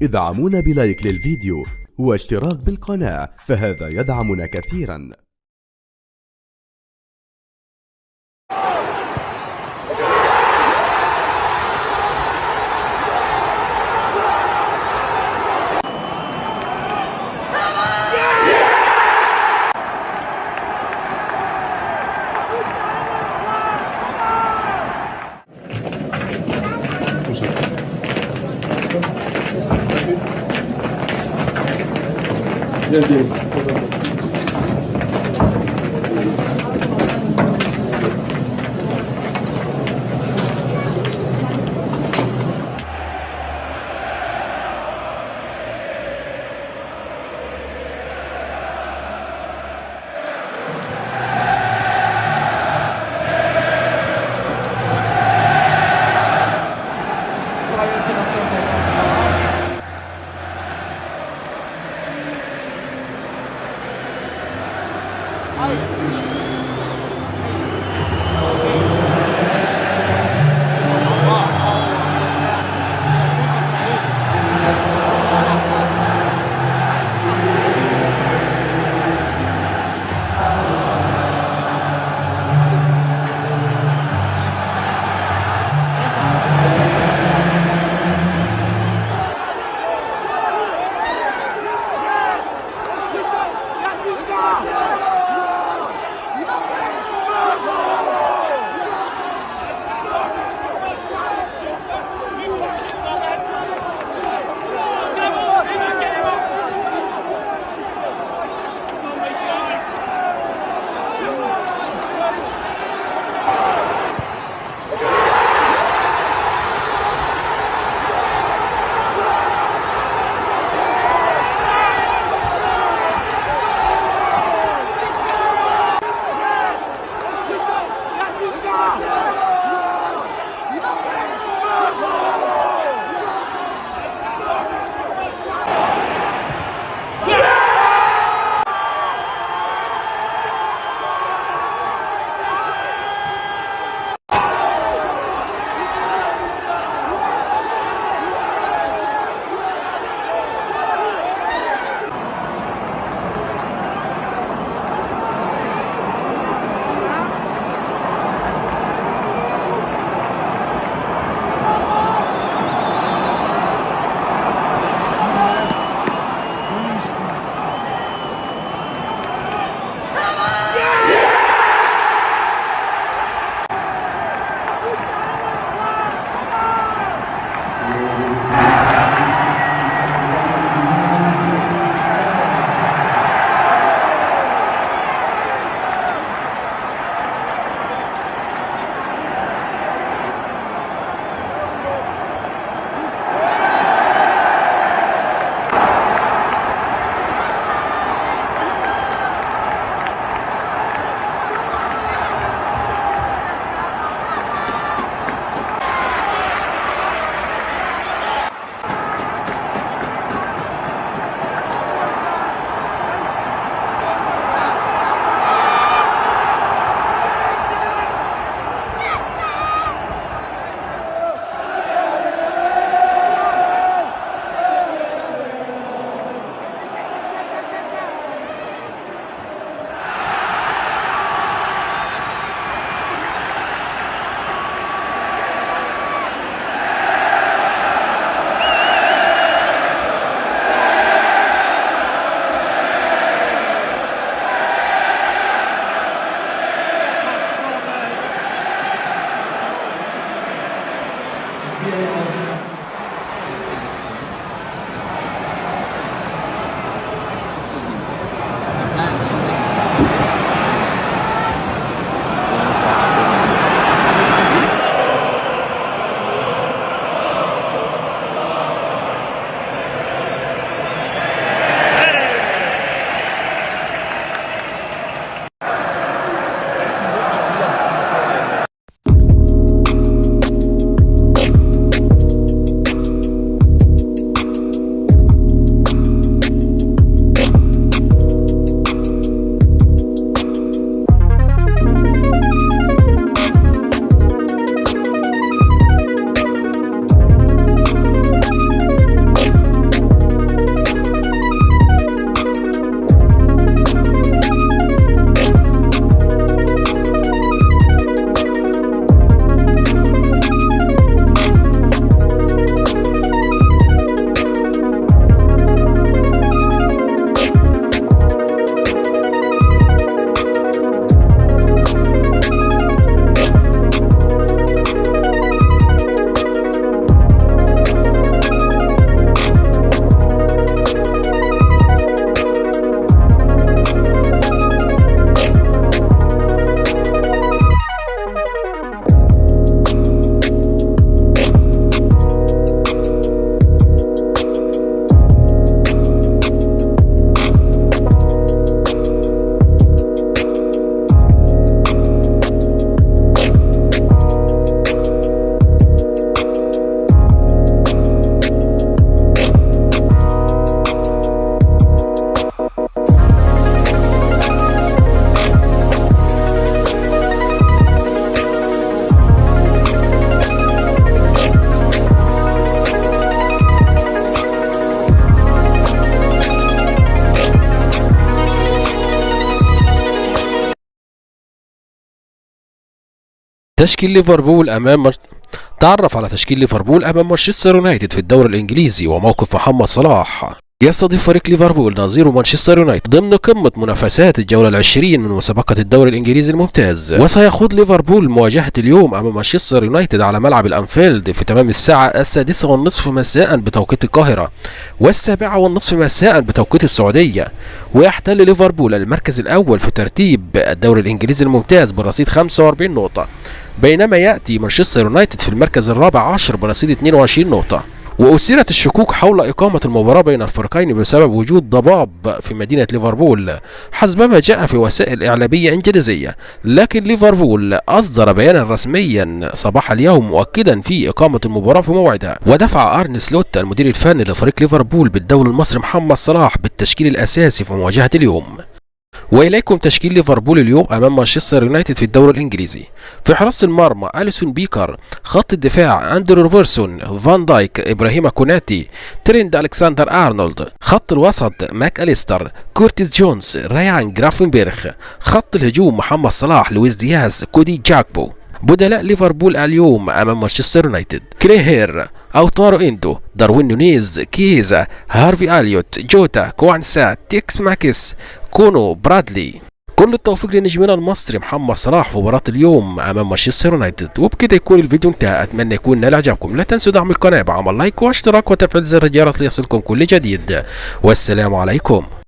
ادعمونا بلايك للفيديو واشتراك بالقناة، فهذا يدعمنا كثيرا. تشكيل ليفربول تعرف على تشكيل ليفربول أمام مانشستر يونايتد في الدوري الإنجليزي وموقف محمد صلاح. يستضيف فريق ليفربول نظير مانشستر يونايتد ضمن قمة منافسات الجولة العشرين من مسابقة الدوري الإنجليزي الممتاز، وسيخوض ليفربول مواجهة اليوم أمام مانشستر يونايتد على ملعب الأنفيلد في تمام الساعة 6:30 مساء بتوقيت القاهرة و7:30 مساء بتوقيت السعودية. ويحتل ليفربول المركز الأول في ترتيب الدوري الإنجليزي الممتاز برصيد 45 نقطة، بينما يأتي مانشستر يونايتد في المركز الرابع عشر برصيد 22 نقطة. وأثيرت الشكوك حول إقامة المباراة بين الفريقين بسبب وجود ضباب في مدينة ليفربول حسب جاء في وسائل إعلامية إنجليزية، لكن ليفربول أصدر بيانا رسميا صباح اليوم مؤكدا في إقامة المباراة في موعدها. ودفع أرن سلوت المدير الفني لفريق ليفربول بالدولي المصري محمد صلاح بالتشكيل الأساسي في مواجهة اليوم. وإليكم تشكيل ليفربول اليوم أمام مانشستر يونايتد في الدوري الإنجليزي. في حراسة المرمى أليسون بيكر، خط الدفاع أندرو روبرتسون، فان دايك، إبراهيم كوناتي، تريند ألكسندر أرنولد، خط الوسط ماك أليستر، كورتيس جونز، ريان جرافنبرغ، خط الهجوم محمد صلاح، لويس دياز، كودي جاكبو. بدلاء ليفربول اليوم أمام مانشستر يونايتد: كليهير، أوتارو إندو، داروين نونيز، كيزا، هارفي أليوت، جوتا، كوانسا، تيكس ماكس، كونو، برادلي. كل التوفيق لنجمنا المصري محمد صلاح في مباراة اليوم أمام مانشستر يونايتد. وبكده يكون الفيديو انتهى، أتمنى يكون نال إعجابكم. لا تنسوا دعم القناة بعمل لايك واشتراك وتفعيل زر الجرس ليصلكم كل جديد، والسلام عليكم.